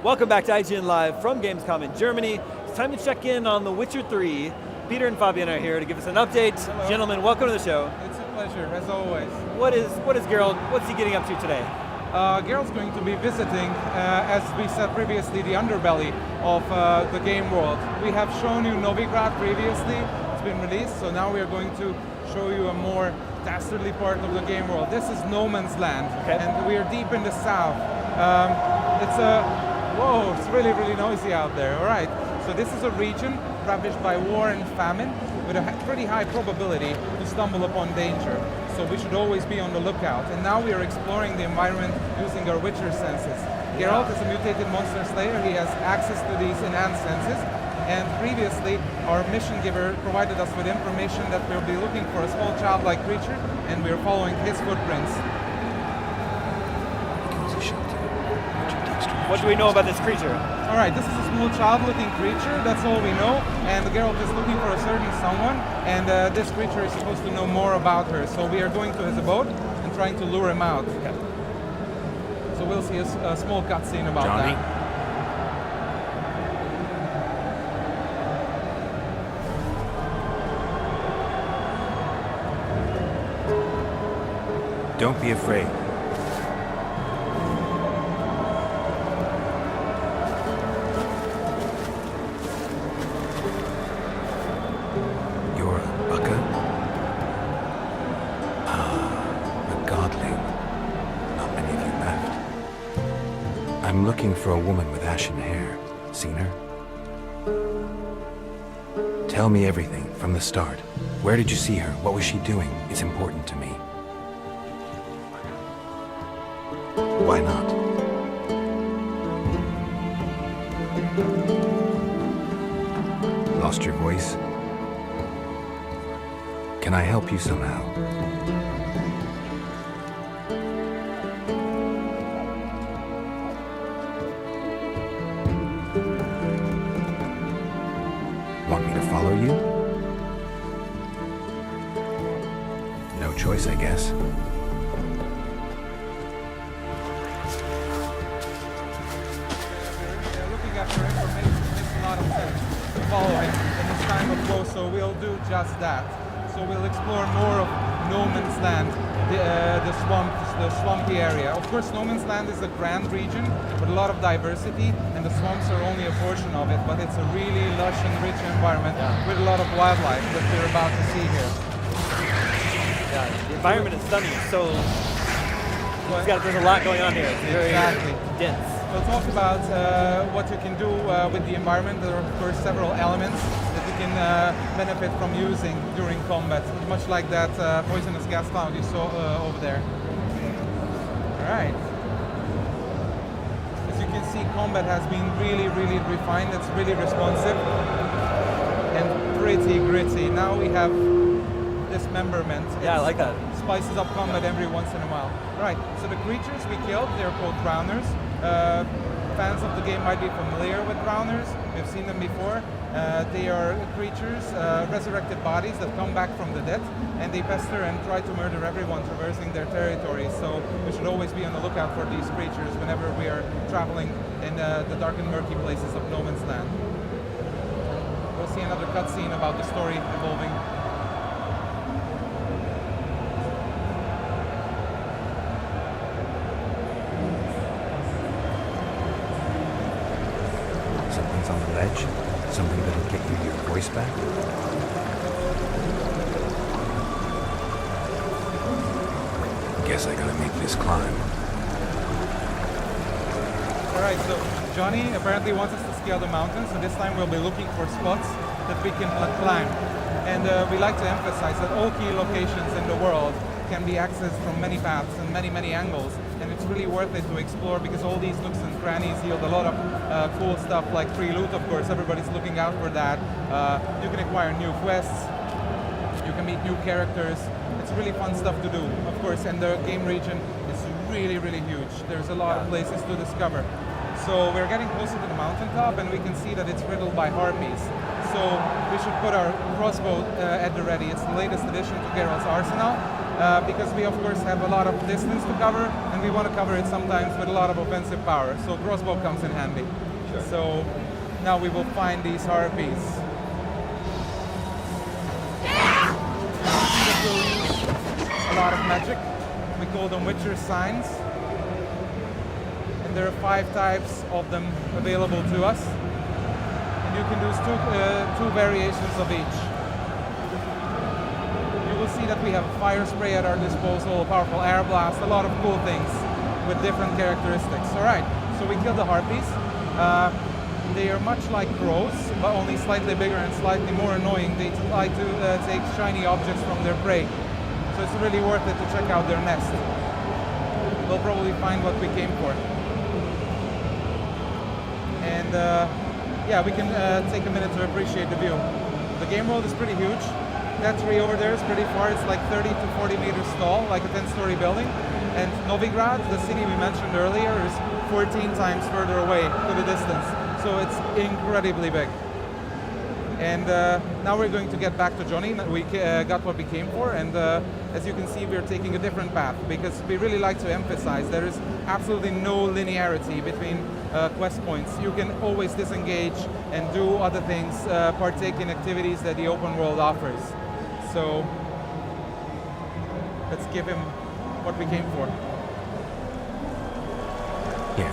Welcome back to IGN Live from Gamescom in Germany. It's time to check in on The Witcher 3. Peter and Fabian are here to give us an update. Hello. Gentlemen, welcome to the show. It's a pleasure, as always. What is Geralt, what's he getting up to today? Geralt's going to be visiting, as we said previously, the underbelly of the game world. We have shown you Novigrad previously, it's been released, so now we are going to show you a more dastardly part of the game world. This is no man's land, and we are deep in the south. Whoa, it's really, really noisy out there. All right, so this is a region ravaged by war and famine with a pretty high probability to stumble upon danger. So we should always be on the lookout. And now we are exploring the environment using our Witcher senses. Geralt is a mutated monster slayer. He has access to these enhanced senses. And previously, our mission giver provided us with information that we'll be looking for a small childlike creature, and we're following his footprints. What do we know about this creature? All right, this is a small child-looking creature, that's all we know, and Geralt is looking for a certain someone, and this creature is supposed to know more about her, so we are going to his abode and trying to lure him out. Okay. So we'll see a small cutscene about Johnny? that. Don't be afraid. I'm looking for a woman with ashen hair. Seen her? Tell me everything from the start. Where did you see her? What was she doing? It's important to me. Why not? Lost your voice? Can I help you somehow? Want me to follow you? No choice, I guess. Looking after information makes a lot of sense to follow him in this time of woe, so we'll do just that. So we'll explore more of No Man's Land, the swampy area. Of course, No Man's Land is a grand region with a lot of diversity, and the swamps are only a portion of it, but it's a really lush and rich environment with a lot of wildlife that we're about to see here. Yeah, the environment is stunning. So there's a lot going on here. It's very dense. We'll talk about what you can do with the environment. There are, of course, several elements that you can benefit from using during combat, much like that poisonous gas cloud you saw over there. All right. As you can see, combat has been really, really refined. It's really responsive and pretty gritty. Now we have dismemberment. Yeah, I like that. Spices up combat every once in a while. Right, so the creatures we killed, they're called drowners. Fans of the game might be familiar with drowners. We've seen them before. They are creatures, resurrected bodies that come back from the dead, and they pester and try to murder everyone traversing their territory. So we should always be on the lookout for these creatures whenever we are traveling in the dark and murky places of No Man's Land. We'll see another cutscene about the story evolving. Something's on the ledge? Something that'll get you your voice back? Guess I gotta make this climb. Alright, so Johnny apparently wants us to scale the mountains, so this time we'll be looking for spots that we can climb. And we like to emphasize that all key locations in the world can be accessed from many paths and many, many angles. And it's really worth it to explore because all these nooks and crannies yield a lot of cool stuff like free loot, of course. Everybody's looking out for that. You can acquire new quests. You can meet new characters. It's really fun stuff to do, of course. And the game region is really, really huge. There's a lot of places to discover. So we're getting closer to the mountaintop and we can see that it's riddled by harpies. So we should put our crossbow at the ready. It's the latest addition to Geralt's arsenal. because we of course have a lot of distance to cover, and we want to cover it sometimes with a lot of offensive power. So crossbow comes in handy. Sure. So now we will find these harpies. This will use a lot of magic. We call them Witcher signs. And there are 5 types of them available to us. And you can do two variations of each. You will see that we have a fire spray at our disposal, a powerful air blast, a lot of cool things with different characteristics. Alright, so we killed the harpies. They are much like crows, but only slightly bigger and slightly more annoying. They like to take shiny objects from their prey. So it's really worth it to check out their nest. We'll probably find what we came for. And yeah, we can take a minute to appreciate the view. The game world is pretty huge. That tree over there is pretty far. It's like 30 to 40 meters tall, like a 10-story building. And Novigrad, the city we mentioned earlier, is 14 times further away to the distance. So it's incredibly big. And now we're going to get back to Johnny. We got what we came for, and as you can see, we're taking a different path because we really like to emphasize there is absolutely no linearity between quest points. You can always disengage and do other things, partake in activities that the open world offers. So let's give him what we came for. Here.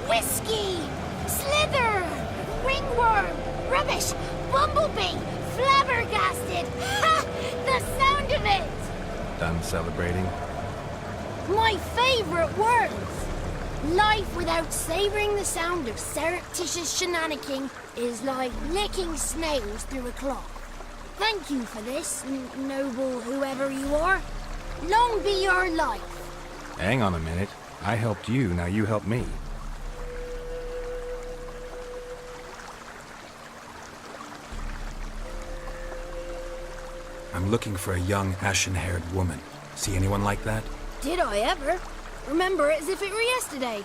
Whiskey! Slither! Ringworm! Rubbish! Bumblebee! Flabbergasted! Ha! The sound of it! Done celebrating? My favorite words! Life without savoring the sound of surreptitious shenanigans is like licking snails through a clock. Thank you for this, noble whoever you are. Long be your life. Hang on a minute. I helped you, now you help me. I'm looking for a young, ashen-haired woman. See anyone like that? Did I ever? Remember it as if it were yesterday.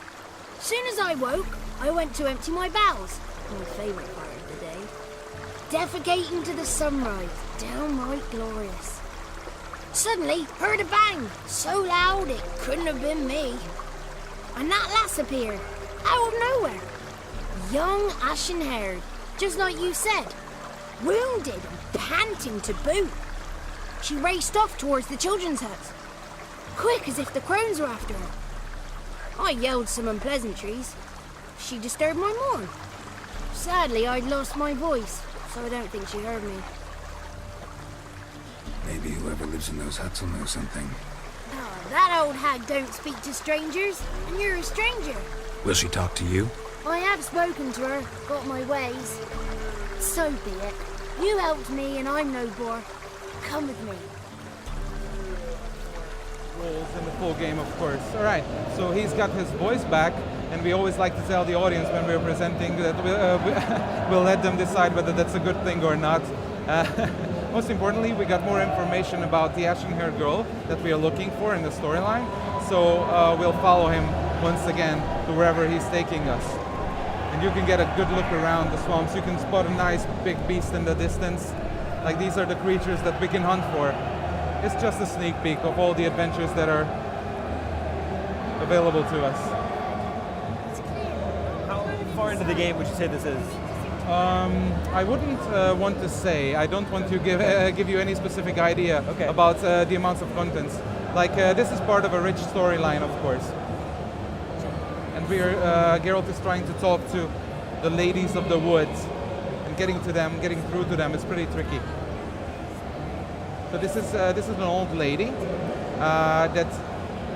Soon as I woke, I went to empty my bowels. My favourite part of the day. Defecating to the sunrise. Downright glorious. Suddenly, heard a bang. So loud it couldn't have been me. And that lass appeared. Out of nowhere. Young, ashen-haired. Just like you said. Wounded and panting to boot. She raced off towards the children's hut. Quick as if the crones were after her. I yelled some unpleasantries. She disturbed my morn. Sadly, I'd lost my voice, so I don't think she heard me. Maybe whoever lives in those huts will know something. Oh, that old hag don't speak to strangers, and you're a stranger. Will she talk to you? I have spoken to her, got my ways. So be it. You helped me, and I'm no bore. Come with me. Roles in the full game, of course. All right, so he's got his voice back, and we always like to tell the audience when we're presenting that we'll let them decide whether that's a good thing or not. Most importantly, we got more information about the ashen-haired girl that we are looking for in the storyline, so we'll follow him once again to wherever he's taking us. And you can get a good look around the swamps. You can spot a nice big beast in the distance. Like, these are the creatures that we can hunt for. It's just a sneak peek of all the adventures that are available to us. How far into the game would you say this is? I wouldn't want to say. I don't want to give you any specific idea about the amounts of contents. Like, this is part of a rich storyline, of course. And we are, Geralt is trying to talk to the ladies of the woods. And getting through to them is pretty tricky. So this is an old lady that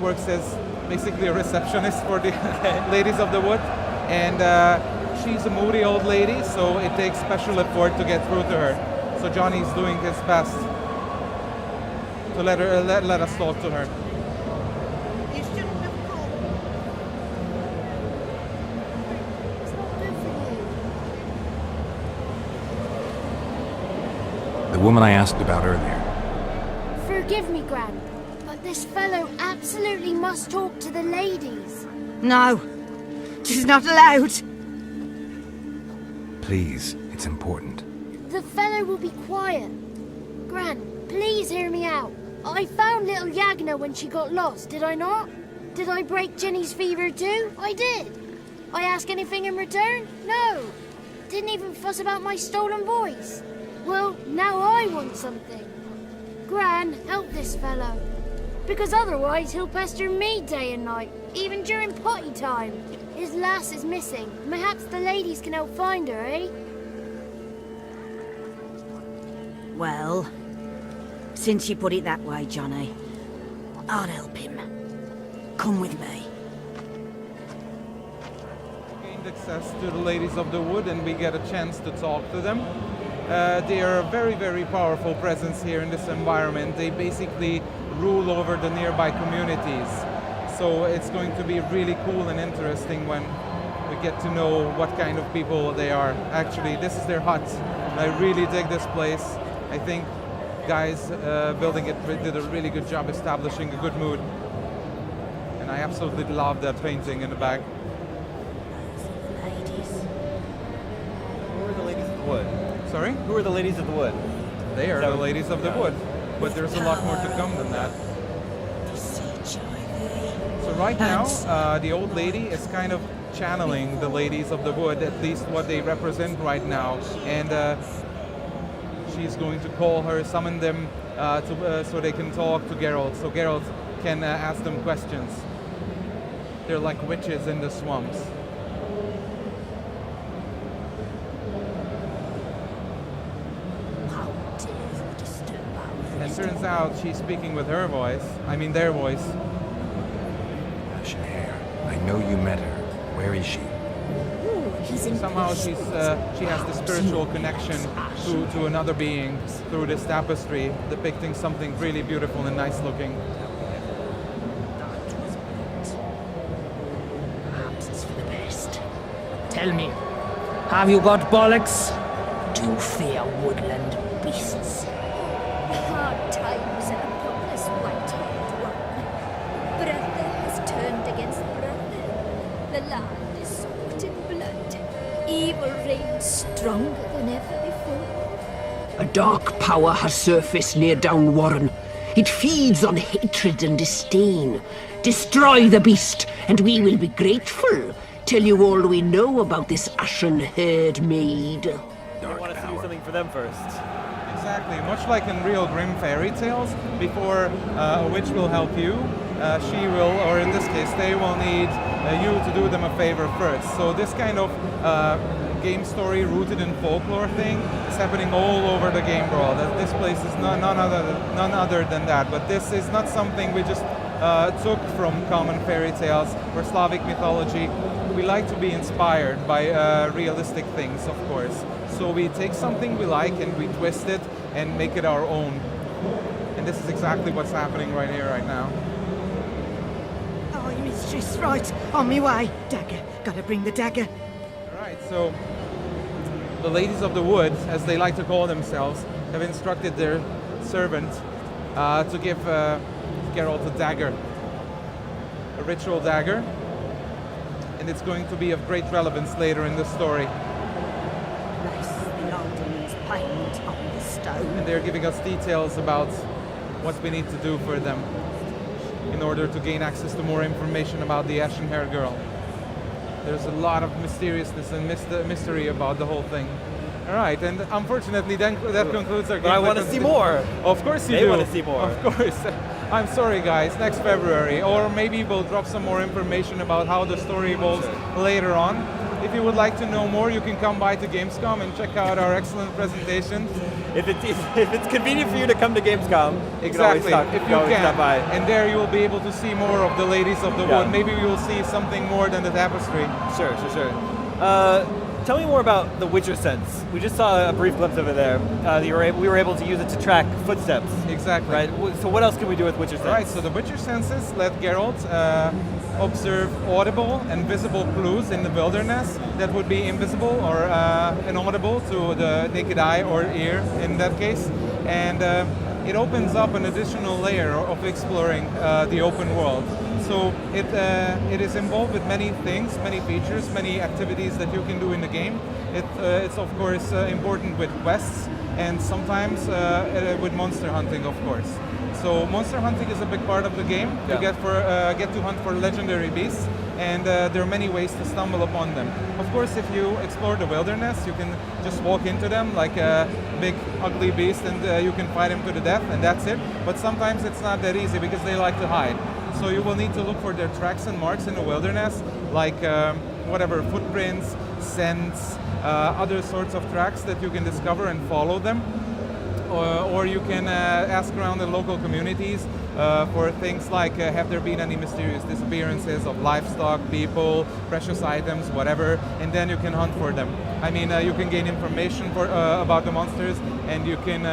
works as basically a receptionist for the ladies of the wood, and she's a moody old lady, so it takes special effort to get through to her. So Johnny's doing his best to let us talk to her. You shouldn't have called. It's not good for you. The woman I asked about earlier. Forgive me, Gran, but this fellow absolutely must talk to the ladies. No. She's not allowed. Please, it's important. The fellow will be quiet. Gran, please hear me out. I found little Yagna when she got lost, did I not? Did I break Jenny's fever too? I did. I ask anything in return? No. Didn't even fuss about my stolen voice. Well, now I want something. Gran, help this fellow. Because otherwise he'll pester me day and night, even during potty time. His lass is missing. Perhaps the ladies can help find her, eh? Well, since you put it that way, Johnny, I'll help him. Come with me. Gained access to the ladies of the wood and we get a chance to talk to them. They are a very, very powerful presence here in this environment. They basically rule over the nearby communities. So it's going to be really cool and interesting when we get to know what kind of people they are. Actually, this is their hut. I really dig this place. I think guys building it did a really good job establishing a good mood. And I absolutely love that painting in the back. Who are the ladies of the wood? Sorry? Who are the ladies of the wood? They are the ladies of the wood. But there's a lot more to come than that. So right now, the old lady is kind of channeling the ladies of the wood, at least what they represent right now. And she's going to call her, summon them so they can talk to Geralt. So Geralt can ask them questions. They're like witches in the swamps. And turns out she's speaking with her voice. I mean their voice. Ashen hair. I know you met her. Where is she? Somehow she has the spiritual connection to another being through this tapestry, depicting something really beautiful and nice looking. Perhaps it's for the best. Tell me, have you got bollocks? Do you fear woodland beasts? Hard times upon this white-haired one. Brother has turned against brother. The land is soaked in blood. Evil reigns stronger than ever before. A dark power has surfaced near Down Warren. It feeds on hatred and disdain. Destroy the beast, and we will be grateful. Tell you all we know about this ashen-haired maid. I want us to do something for them first. Exactly, much like in real grim fairy tales, before a witch will help you, she will, or in this case, they will need you to do them a favor first. So this kind of game story rooted in folklore thing is happening all over the game world. This place is none other than that. But this is not something we just took from common fairy tales or Slavic mythology. We like to be inspired by realistic things, of course. So we take something we like and we twist it and make it our own. And this is exactly what's happening right here, right now. Oh, your mistress, right. On me way. Dagger. Gotta bring the dagger. Alright, so the ladies of the wood, as they like to call themselves, have instructed their servant to give Geralt a dagger. A ritual dagger. And it's going to be of great relevance later in the story. Paint on the stone. And they're giving us details about what we need to do for them in order to gain access to more information about the ashen-haired girl. There's a lot of mysteriousness and mystery about the whole thing. All right, and unfortunately, then that concludes our game. But I want to see more. Of course you do. They want to see more. Of course. I'm sorry, guys. Next February, or maybe we'll drop some more information about how the story evolves later on. If you would like to know more, you can come by to Gamescom and check out our excellent presentation. If it's convenient for you to come to Gamescom, exactly. If you can, stop by. And there you will be able to see more of the ladies of the wood. Maybe we will see something more than the tapestry. Sure. Tell me more about the Witcher sense. We just saw a brief glimpse of it there. We were able to use it to track footsteps. Exactly. Right. So what else can we do with Witcher sense? Right. So the Witcher senses let Geralt observe audible and visible clues in the wilderness that would be invisible or inaudible to the naked eye or ear in that case. And it opens up an additional layer of exploring the open world. So it is involved with many things, many features, many activities that you can do in the game. It's of course important with quests and sometimes with monster hunting, of course. So monster hunting is a big part of the game. You get to hunt for legendary beasts, and there are many ways to stumble upon them. Of course, if you explore the wilderness, you can just walk into them like a big ugly beast, and you can fight him to the death, and that's it. But sometimes it's not that easy because they like to hide. So you will need to look for their tracks and marks in the wilderness, like whatever, footprints, scents, other sorts of tracks that you can discover and follow them. Or you can ask around the local communities for things like have there been any mysterious disappearances of livestock, people, precious items, whatever, and then you can hunt for them. I mean, you can gain information about the monsters, and you can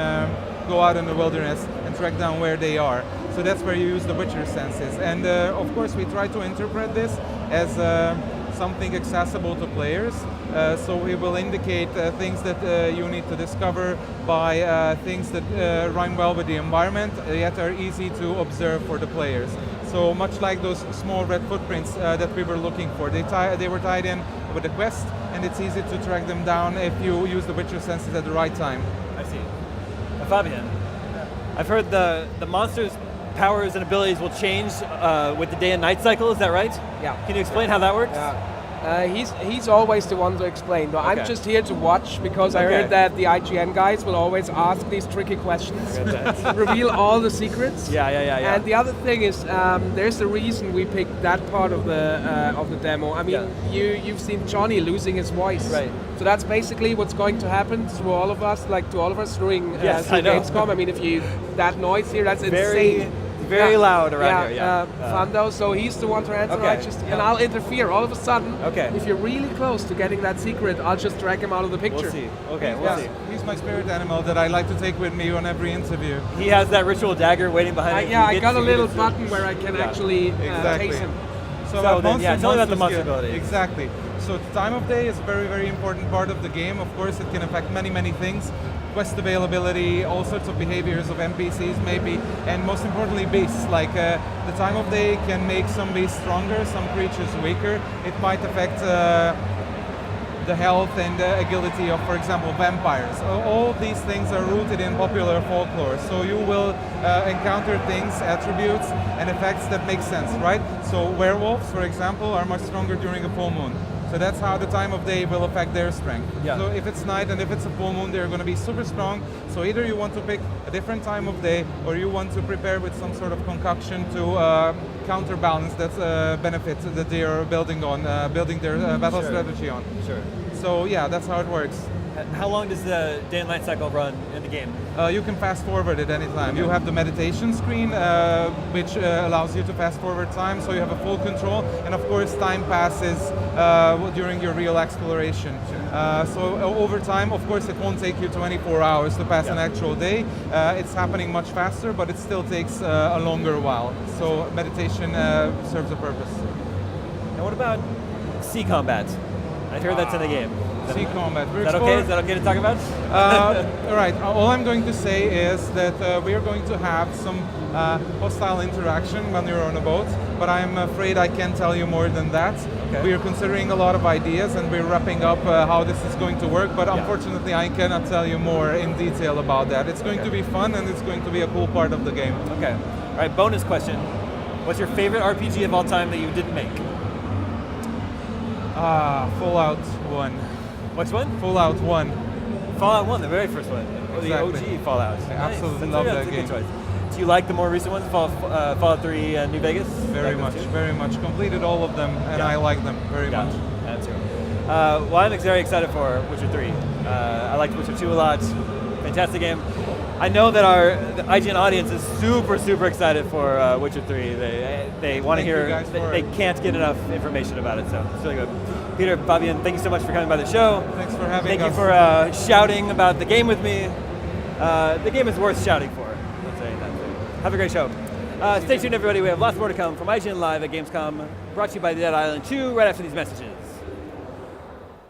go out in the wilderness and track down where they are. So that's where you use the Witcher senses. And of course we try to interpret this as something accessible to players. So we will indicate things that you need to discover by things that rhyme well with the environment, yet are easy to observe for the players. So much like those small red footprints that we were looking for. They were tied in with the quest, and it's easy to track them down if you use the Witcher senses at the right time. I see. Fabian, I've heard the monsters' powers and abilities will change with the day and night cycle, is that right? Yeah. Can you explain how that works? He's always the one to explain, but Okay. I'm just here to watch because I heard that the IGN guys will always ask these tricky questions, reveal all the secrets. Yeah. And the other thing is, there's a reason we picked that part of the demo. I mean, you've seen Johnny losing his voice, Right. So that's basically what's going to happen to all of us, during Yes, I know. Gamescom. I mean, that noise here, that's insane. Very loud around here, Fando, so he's the one to answer. Okay. And I'll interfere. All of a sudden, Okay. if you're really close to getting that secret, I'll just drag him out of the picture. We'll see. Okay, we'll see. He's my spirit animal that I like to take with me on every interview. He has that ritual dagger waiting behind him. I got a little button where I can actually Exactly. taste him. So tell me about the monster skill. ability. Exactly. So the time of day is a very, very important part of the game. Of course, it can affect many, many things. Quest availability, all sorts of behaviors of NPCs maybe, and most importantly beasts. Like the time of day can make some beasts stronger, some creatures weaker. It might affect the health and agility of, for example, vampires. All these things are rooted in popular folklore. So you will encounter things, attributes, and effects that make sense, right? So werewolves, for example, are much stronger during a full moon. So that's how the time of day will affect their strength. Yeah. So if it's night and if it's a full moon, they're going to be super strong. So either you want to pick a different time of day, or you want to prepare with some sort of concoction to counterbalance that benefit that they are building on, building their battle strategy on. Sure. So yeah, that's how it works. How long does the day and night cycle run in the game? You can fast forward at any time. You have the meditation screen, which allows you to fast forward time, so you have a full control. And of course, time passes during your real exploration. So over time, of course, it won't take you 24 hours to pass an actual day. It's happening much faster, but it still takes a longer while. So meditation serves a purpose. And what about sea combat? I heard that's in the game. Sea combat. Is that okay? Is that okay to talk about? All right. All I'm going to say is that we are going to have some hostile interaction when you're on a boat, but I'm afraid I can't tell you more than that. Okay. We are considering a lot of ideas, and we're wrapping up how this is going to work, but unfortunately I cannot tell you more in detail about that. It's going to be fun, and it's going to be a cool part of the game. Okay. All right, bonus question. What's your favorite RPG of all time that you didn't make? Fallout 1. Which one? Fallout 1. Fallout 1, the very first one. Or Exactly. the OG Fallout. I absolutely That's love a that good game. choice. Do you like the more recent ones, Fallout 3 and New Vegas? Very Like much, those two? very much. Completed all of them, and I like them very much. That too. Well, I'm very excited for Witcher 3. I liked Witcher 2 a lot. Fantastic game. I know that the IGN audience is super, super excited for Witcher 3. They want to hear. They can't get enough information about it, so it's really good. Peter, Fabian, thank you so much for coming by the show. Thanks for having us. Thank you for shouting about the game with me. The game is worth shouting for. Let's say that. Have a great show. Stay tuned, everybody. We have lots more to come from IGN Live at Gamescom, brought to you by Dead Island 2 right after these messages.